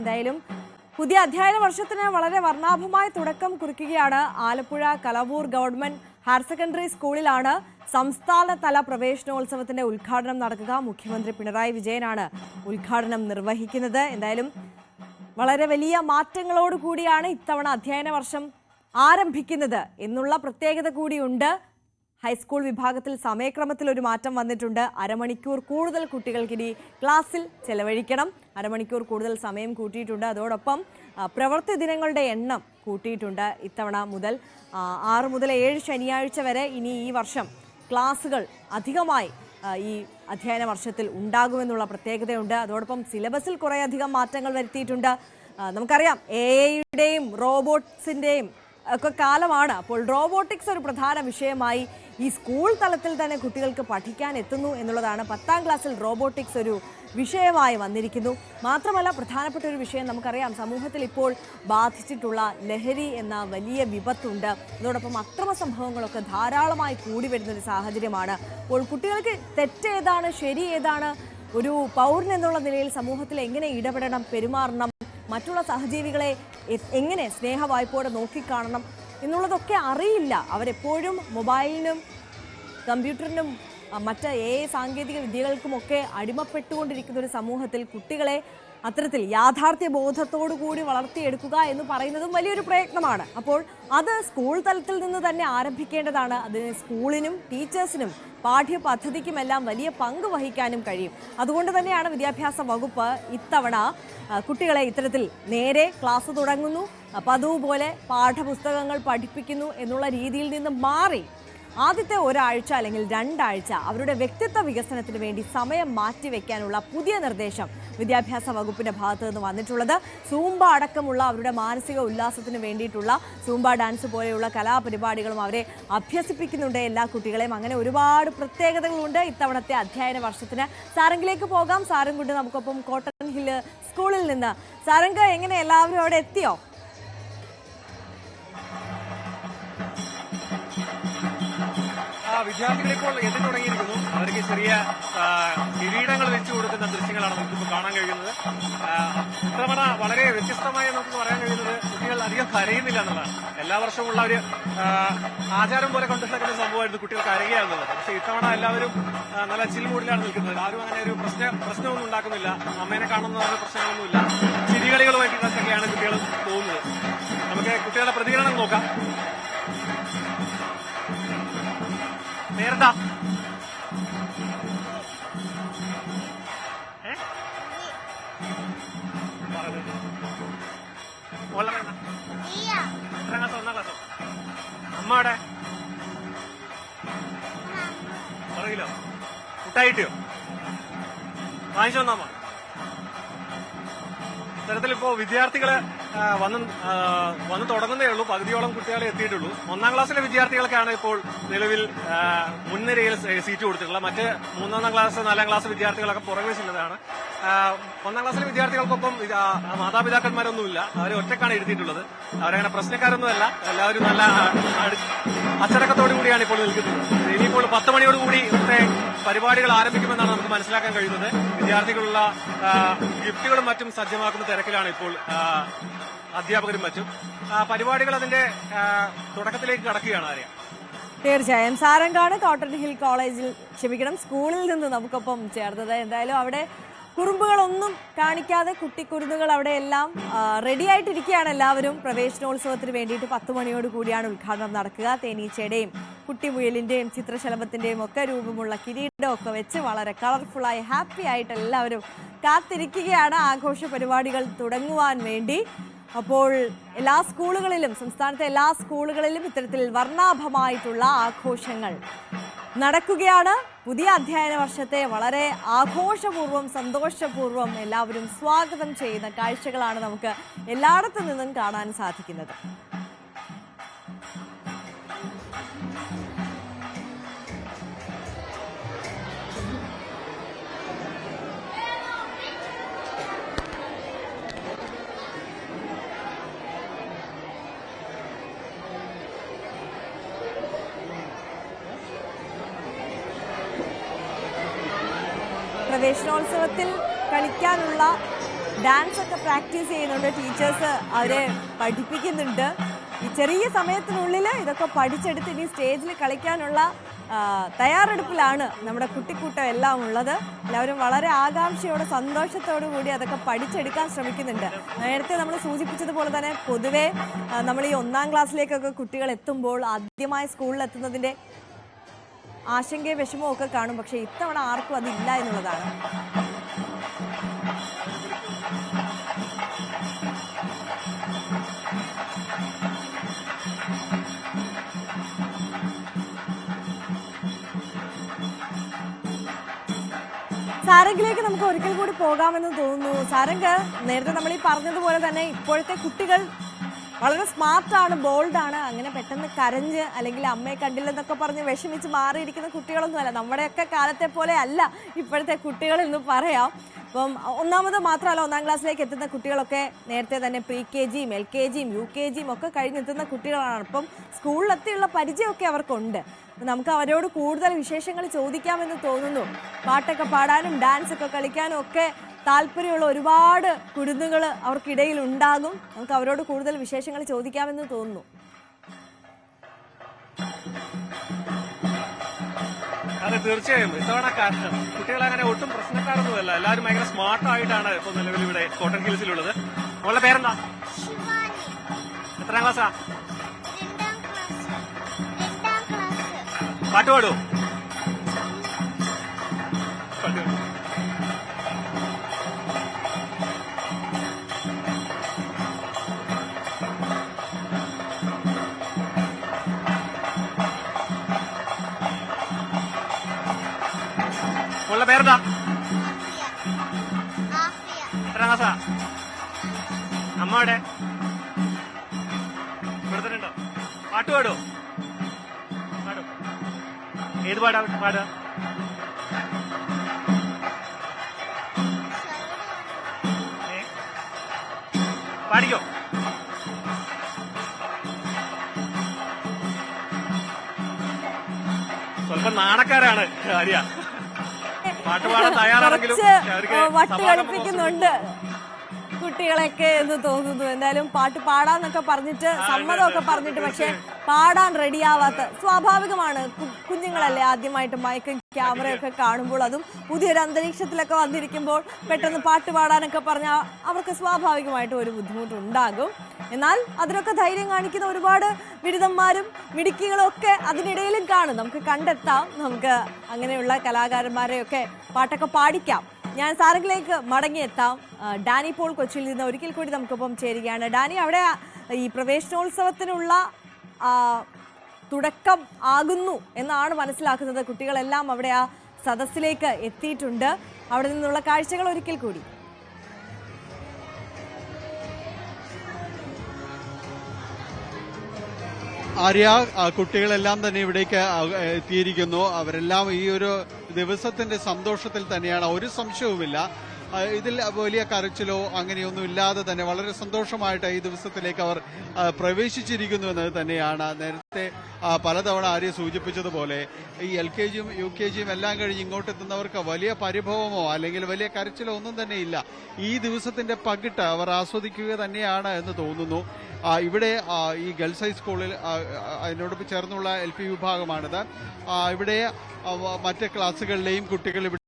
എന്തായാലും പുതിയ അധ്യയന വർഷത്തിന് വളരെ വർണ്ണാഭമായ തുടക്കം കുറിക്കുകയാണ്. Alappuzha Kalavoor government higher secondary സ്കൂളിലാണ് സംസ്ഥാനതല പ്രവേശനോത്സവത്തിന്റെ ഉദ്ഘാടനം നടക്കുക. മുഖ്യമന്ത്രി പിണറായി വിജയനാണ് ഉദ്ഘാടനം നിർവഹിക്കുന്നത്. എന്തായാലും വളരെ വലിയ മാറ്റങ്ങളോടുകൂടിയാണ് ഇത്തവണ അധ്യയന വർഷം ആരംഭിക്കുന്നത് എന്നുള്ള പ്രത്യേകത കൂടിയുണ്ട്. ഹൈസ്കൂൾ വിഭാഗത്തിൽ സമയക്രമത്തിൽ ഒരു മാറ്റം വന്നിട്ടുണ്ട്. അരമണിക്കൂർ കൂടുതൽ കുട്ടികൾക്കിനി ക്ലാസ്സിൽ ചെലവഴിക്കണം. അരമണിക്കൂർ കൂടുതൽ സമയം കൂട്ടിയിട്ടുണ്ട്. അതോടൊപ്പം പ്രവൃത്തി ദിനങ്ങളുടെ എണ്ണം കൂട്ടിയിട്ടുണ്ട്. ഇത്തവണ മുതൽ 6 മുതൽ 7 ശനിയാഴ്ച വരെ ഇനി ഈ വർഷം ക്ലാസ്സുകൾ അധികമായി ഈ അധ്യയന വർഷത്തിൽ ഉണ്ടാകുമെന്നുള്ള പ്രത്യേകതയുണ്ട്. അതോടൊപ്പം സിലബസിൽ കുറേയധികം മാറ്റങ്ങൾ വരുത്തിയിട്ടുണ്ട്. നമുക്കറിയാം AI-യുടെയും റോബോട്ട്സിൻ്റെയും ഒക്കെ കാലമാണ്. അപ്പോൾ റോബോട്ടിക്സ് ഒരു പ്രധാന വിഷയമായി ഈ സ്കൂൾ തലത്തിൽ തന്നെ കുട്ടികൾക്ക് പഠിക്കാൻ എത്തുന്നു എന്നുള്ളതാണ്. 10ാം ക്ലാസ്സിൽ റോബോട്ടിക്സ് ഒരു വിഷയമായി വന്നിരിക്കുന്നു. മാത്രമല്ല പ്രധാനപ്പെട്ട ഒരു വിഷയം നമുക്കറിയാം, സമൂഹത്തിൽ ഇപ്പോൾ ബാധിച്ചിട്ടുള്ള ലഹരി എന്ന വലിയ വിപത്തുണ്ട്. അതോടൊപ്പം അക്രമ സംഭവങ്ങളൊക്കെ ധാരാളമായി കൂടി വരുന്നൊരു സാഹചര്യമാണ്. അപ്പോൾ കുട്ടികൾക്ക് തെറ്റേതാണ് ശരി ഏതാണ്, ഒരു പൗരൻ എന്നുള്ള നിലയിൽ സമൂഹത്തിൽ എങ്ങനെ ഇടപെടണം, പെരുമാറണം, മറ്റുള്ള സഹജീവികളെ എങ്ങനെ സ്നേഹവായ്പോടെ നോക്കിക്കാണണം എന്നുള്ളതൊക്കെ അറിയില്ല. അവരെപ്പോഴും മൊബൈലിനും കമ്പ്യൂട്ടറിനും മറ്റ് AI സാങ്കേതിക വിദ്യകൾക്കുമൊക്കെ അടിമപ്പെട്ടുകൊണ്ടിരിക്കുന്ന ഒരു സമൂഹത്തിൽ കുട്ടികളെ അത്തരത്തിൽ യാഥാർത്ഥ്യ ബോധത്തോടു കൂടി വളർത്തിയെടുക്കുക എന്ന് പറയുന്നതും വലിയൊരു പ്രയത്നമാണ്. അപ്പോൾ അത് സ്കൂൾ തലത്തിൽ നിന്ന് തന്നെ ആരംഭിക്കേണ്ടതാണ്. അതിന് സ്കൂളിനും ടീച്ചേഴ്സിനും പാഠ്യപദ്ധതിക്കുമെല്ലാം വലിയ പങ്ക് വഹിക്കാനും കഴിയും. അതുകൊണ്ട് തന്നെയാണ് വിദ്യാഭ്യാസ വകുപ്പ് ഇത്തവണ കുട്ടികളെ ഇത്തരത്തിൽ നേരെ ക്ലാസ് തുടങ്ങുന്നു, പതിവ് പോലെ പാഠപുസ്തകങ്ങൾ പഠിപ്പിക്കുന്നു എന്നുള്ള രീതിയിൽ നിന്ന് മാറി ആദ്യത്തെ ഒരാഴ്ച അല്ലെങ്കിൽ 2 ആഴ്ച അവരുടെ വ്യക്തിത്വ വികസനത്തിന് വേണ്ടി സമയം മാറ്റിവെക്കാനുള്ള പുതിയ നിർദ്ദേശം വിദ്യാഭ്യാസ വകുപ്പിന്റെ ഭാഗത്തു നിന്ന് വന്നിട്ടുള്ളത്. സൂംബ അടക്കമുള്ള അവരുടെ മാനസിക ഉല്ലാസത്തിന് വേണ്ടിയിട്ടുള്ള സൂംബ ഡാൻസ് പോലെയുള്ള കലാപരിപാടികളും അവരെ അഭ്യസിപ്പിക്കുന്നുണ്ട് എല്ലാ കുട്ടികളെയും. അങ്ങനെ ഒരുപാട് പ്രത്യേകതകളുണ്ട് ഇത്തവണത്തെ അധ്യയന വർഷത്തിന്. സാരംഗിലേക്ക് പോകാം. സാരംഗുണ്ട് നമുക്കൊപ്പം കോട്ടൺ ഹില്ല് സ്കൂളിൽ നിന്ന്. സാരംഗ്, എങ്ങനെ എല്ലാവരും അവിടെ എത്തിയോ? വിദ്യാർത്ഥികൾ ഇപ്പോൾ എത്തി തുടങ്ങിയിരിക്കുന്നു. അവർക്ക് ചെറിയ കിരീടങ്ങൾ വെച്ചു കൊടുക്കുന്ന ദൃശ്യങ്ങളാണ് നമുക്കിപ്പോൾ കാണാൻ കഴിയുന്നത്. ഇത്തവണ വളരെ വ്യത്യസ്തമായി നമുക്ക് പറയാൻ കഴിയുന്നത് കുട്ടികൾ അധികം കരയുന്നില്ല എന്നുള്ളതാണ്. എല്ലാ വർഷമുള്ള ഒരു ആചാരം പോലെ കൊണ്ടുനടക്കുന്ന സംഭവമായിരുന്നു കുട്ടികൾ കരയുക എന്നുള്ളത്. പക്ഷേ ഇത്തവണ എല്ലാവരും നല്ല ചിൽ മൂഡിലാണ് നിൽക്കുന്നത്. ആരും അങ്ങനെ ഒരു പ്രശ്നമൊന്നും ഉണ്ടാക്കുന്നില്ല. അമ്മേനെ കാണുന്ന പ്രശ്നങ്ങളൊന്നുമില്ല. ചിരികളികളുമായിട്ടൊക്കെയാണ് കുട്ടികൾ പോകുന്നത്. നമുക്ക് കുട്ടികളുടെ പ്രതികരണം നോക്കാം. നേരത്താ അമ്മയുടെ പറയില്ലോ മുട്ടായിട്ടോ വാങ്ങിച്ചു വന്നാ. ഇത്തരത്തിലിപ്പോ വിദ്യാർത്ഥികള് വന്ന് തുടങ്ങുന്നേ ഉള്ളൂ. പകുതിയോളം കുട്ടികളെ എത്തിയിട്ടുള്ളൂ. 1ാം ക്ലാസ്സിലെ വിദ്യാർത്ഥികൾക്കാണ് ഇപ്പോൾ നിലവിൽ മുൻനിരയിൽ സീറ്റ് കൊടുത്തിട്ടുള്ളത്. മറ്റ് 3ാം ക്ലാസ് 4ാം ക്ലാസ് വിദ്യാർത്ഥികളൊക്കെ പുറകെ ചെല്ലുന്നതാണ്. 1ാം ക്ലാസ്സിലെ വിദ്യാർത്ഥികൾക്കൊപ്പം മാതാപിതാക്കന്മാരൊന്നുമില്ല. അവർ ഒറ്റക്കാണ് ഇരുത്തിയിട്ടുള്ളത്. അവരങ്ങനെ പ്രശ്നക്കാരൊന്നുമല്ല. എല്ലാവരും നല്ല അച്ചടക്കത്തോടു കൂടിയാണ് ഇപ്പോൾ നിൽക്കുന്നത്. ഇനിയിപ്പോൾ 10 മണിയോടുകൂടി ഇവിടുത്തെ പരിപാടികൾ ആരംഭിക്കുമെന്നാണ് നമുക്ക് മനസ്സിലാക്കാൻ കഴിയുന്നത്. വിദ്യാർത്ഥികളുള്ള ഗിഫ്റ്റുകളും മറ്റും സജ്ജമാക്കുന്ന തിരക്കിലാണ് ഇപ്പോൾ അധ്യാപകരും മറ്റും. പരിപാടികൾ അതിന്റെ തുടക്കത്തിലേക്ക് കടക്കുകയാണ്. അറിയാം, തീർച്ചയായും. സാരംഗാണ് കോട്ടൺ ഹിൽ സ്കൂളിൽ നിന്ന് നമുക്കൊപ്പം ചേർന്നത്. എന്തായാലും അവിടെ കുറുമ്പുകളൊന്നും കാണിക്കാതെ കുട്ടിക്കുരുന്നുകൾ അവിടെ എല്ലാം റെഡി ആയിട്ടിരിക്കുകയാണ്. എല്ലാവരും പ്രവേശനോത്സവത്തിന് വേണ്ടിയിട്ട് 10 മണിയോട് കൂടിയാണ് ഉദ്ഘാടനം നടക്കുക. തേനീച്ചയുടെയും കുട്ടിമുയലിന്റെയും ചിത്രശലഭത്തിന്റെയും ഒക്കെ രൂപമുള്ള കിരീടമൊക്കെ വെച്ച് വളരെ കളർഫുള്ളായി ഹാപ്പി ആയിട്ട് എല്ലാവരും കാത്തിരിക്കുകയാണ് ആഘോഷ പരിപാടികൾ തുടങ്ങുവാൻ വേണ്ടി. അപ്പോൾ എല്ലാ സ്കൂളുകളിലും, സംസ്ഥാനത്തെ എല്ലാ സ്കൂളുകളിലും ഇത്തരത്തിൽ വർണ്ണാഭമായിട്ടുള്ള ആഘോഷങ്ങൾ നടക്കുകയാണ്. പുതിയ അധ്യയന വർഷത്തെ വളരെ ആഘോഷപൂർവ്വം സന്തോഷപൂർവ്വം എല്ലാവരും സ്വാഗതം ചെയ്യുന്ന കാഴ്ചകളാണ് നമുക്ക് എല്ലായിടത്തു നിന്നും കാണാൻ സാധിക്കുന്നത്. പ്രവേശനോത്സവത്തിൽ കളിക്കാനുള്ള ഡാൻസ് ഒക്കെ പ്രാക്ടീസ് ചെയ്യുന്നുണ്ട്. ടീച്ചേഴ്സ് അവരെ പഠിപ്പിക്കുന്നുണ്ട്. ഈ ചെറിയ സമയത്തിനുള്ളിൽ ഇതൊക്കെ പഠിച്ചെടുത്ത് ഇനി സ്റ്റേജിൽ കളിക്കാനുള്ള തയ്യാറെടുപ്പിലാണ് നമ്മുടെ കുട്ടിക്കൂട്ടം എല്ലാം ഉള്ളത്. എല്ലാവരും വളരെ ആകാംക്ഷയോടെ സന്തോഷത്തോടു കൂടി അതൊക്കെ പഠിച്ചെടുക്കാൻ ശ്രമിക്കുന്നുണ്ട്. നേരത്തെ നമ്മൾ സൂചിപ്പിച്ചതുപോലെ തന്നെ പൊതുവേ നമ്മൾ ഈ 1ാം ക്ലാസ്സിലേക്കൊക്കെ കുട്ടികൾ എത്തുമ്പോൾ ആദ്യമായി സ്കൂളിൽ എത്തുന്നതിൻ്റെ ആശങ്കയും വിഷമവും ഒക്കെ കാണും. പക്ഷേ ഇത്തവണ ആർക്കും അതില്ല എന്നുള്ളതാണ്. സാരംഗിലേക്ക് നമുക്ക് ഒരിക്കൽ കൂടി പോകാമെന്ന് തോന്നുന്നു. സാരംഗ്, നേരത്തെ നമ്മൾ ഈ പറഞ്ഞതുപോലെ തന്നെ ഇപ്പോഴത്തെ കുട്ടികൾ വളരെ സ്മാർട്ടാണ്, ബോൾഡാണ്. അങ്ങനെ പെട്ടെന്ന് കരഞ്ഞ് അല്ലെങ്കിൽ അമ്മയെ കണ്ടില്ലെന്നൊക്കെ പറഞ്ഞ് വിഷമിച്ച് മാറിയിരിക്കുന്ന കുട്ടികളൊന്നുമല്ല. നമ്മുടെയൊക്കെ കാലത്തെ പോലെ അല്ല ഇപ്പോഴത്തെ കുട്ടികൾ എന്ന് പറയാം. അപ്പം ഒന്നാമത് മാത്രമല്ല, 1ാം ക്ലാസ്സിലേക്ക് എത്തുന്ന കുട്ടികളൊക്കെ നേരത്തെ തന്നെ pre-KG, LKG, UKG ഒക്കെ കഴിഞ്ഞെത്തുന്ന കുട്ടികളാണ്. അപ്പം സ്കൂളിലെത്തിയുള്ള പരിചയമൊക്കെ അവർക്കുണ്ട്. നമുക്ക് അവരോട് കൂടുതൽ വിശേഷങ്ങൾ ചോദിക്കാമെന്ന് തോന്നുന്നു. പാട്ടൊക്കെ പാടാനും ഡാൻസ് ഒക്കെ കളിക്കാനും ഒക്കെ താല്പര്യമുള്ള ഒരുപാട് കുരുന്നുകൾ അവർക്കിടയിൽ ഉണ്ടാകും. നമുക്ക് അവരോട് കൂടുതൽ വിശേഷങ്ങൾ ചോദിക്കാമെന്ന് തോന്നുന്നു. അതെ, തീർച്ചയായും ഇത്തവണ കുട്ടികൾ അങ്ങനെ ഒട്ടും പ്രശ്നക്കാരൊന്നുമല്ല. എല്ലാവരും ഭയങ്കര സ്മാർട്ടായിട്ടാണ് ഇപ്പോൾ നിലവിൽ ഇവിടെ കോട്ടൺ ഹിൽസിലുള്ളത്. അവളുടെ പേരെന്താ? എത്രാം ക്ലാസ്സാ? പാട്ട് പാടുവോ? ഉള്ള പേരെന്താ? എത്രാം ക്ലാസ്സാ? അമ്മയുടെ ഇവിടുത്തോ? പാട്ട് പാടുവോ? പാടും. ഏത് പാടാ പാടുക? പാടിക്കോ. സ്വല്പം നാണക്കാരാണ് ആര്യ. പാട്ടുപാടാൻ തയ്യാറാണെങ്കിലും വട്ട് കളിപ്പിക്കുന്നുണ്ട് കുട്ടികളൊക്കെ എന്ന് തോന്നുന്നു. എന്തായാലും പാട്ട് പാടാന്നൊക്കെ പറഞ്ഞിട്ട് സമ്മതമൊക്കെ പറഞ്ഞിട്ട് പക്ഷെ പാടാൻ റെഡിയാവാത്ത സ്വാഭാവികമാണ്. കുഞ്ഞുങ്ങളല്ലേ, ആദ്യമായിട്ട് മൈക്കും ക്യാമറയൊക്കെ കാണുമ്പോൾ, അതും പുതിയൊരു അന്തരീക്ഷത്തിലൊക്കെ വന്നിരിക്കുമ്പോൾ പെട്ടെന്ന് പാട്ട് പാടാനൊക്കെ പറഞ്ഞാൽ അവർക്ക് സ്വാഭാവികമായിട്ടും ഒരു ബുദ്ധിമുട്ടുണ്ടാകും. എന്നാൽ അതിനൊക്കെ ധൈര്യം കാണിക്കുന്ന ഒരുപാട് ബിരുദന്മാരും മിടുക്കികളും ഒക്കെ അതിനിടയിലും കാണും. നമുക്ക് കണ്ടെത്താം. നമുക്ക് അങ്ങനെയുള്ള കലാകാരന്മാരെയൊക്കെ പാട്ടൊക്കെ പാടിക്കാം. ഞാൻ സാരംഗിലേക്ക് മടങ്ങിയെത്താം. ഡാനി പോൾ കൊച്ചിയിൽ നിന്ന് ഒരിക്കൽ കൂടി നമുക്കൊപ്പം ചേരുകയാണ്. ഡാനി, അവിടെ ഈ പ്രവേശനോത്സവത്തിനുള്ള തുടക്കം ആകുന്നു എന്നാണ് മനസ്സിലാക്കുന്നത്. കുട്ടികളെല്ലാം അവിടെ ആ സദസ്സിലേക്ക് എത്തിയിട്ടുണ്ട്. അവിടെ നിന്നുള്ള കാഴ്ചകൾ ഒരിക്കൽ കൂടി. ആര്യ, കുട്ടികളെല്ലാം തന്നെ ഇവിടേക്ക് എത്തിയിരിക്കുന്നു. അവരെല്ലാം ഈ ഒരു ദിവസത്തിന്റെ സന്തോഷത്തിൽ തന്നെയാണ്, ഒരു സംശയവുമില്ല. ഇതിൽ വലിയ കരച്ചിലോ അങ്ങനെയൊന്നും ഇല്ലാതെ തന്നെ വളരെ സന്തോഷമായിട്ട് ഈ ദിവസത്തിലേക്ക് അവർ പ്രവേശിച്ചിരിക്കുന്നു എന്നത് തന്നെയാണ്. നേരത്തെ പലതവണ ആര്യ സൂചിപ്പിച്ചതുപോലെ ഈ LKGയും UKGയും എല്ലാം കഴിഞ്ഞ് ഇങ്ങോട്ടെത്തുന്നവർക്ക് വലിയ പരിഭവമോ അല്ലെങ്കിൽ വലിയ കരച്ചിലോ ഒന്നും തന്നെ ഇല്ല. ഈ ദിവസത്തിന്റെ പകിട്ട് അവർ ആസ്വദിക്കുക തന്നെയാണ് എന്ന് തോന്നുന്നു. ഇവിടെ ഈ ഗേൾസ് ഹൈസ്കൂളിൽ അതിനോട് ചേർന്നുള്ള LP വിഭാഗമാണിത്. ഇവിടെ മറ്റ് ക്ലാസ്സുകളിലെയും കുട്ടികൾ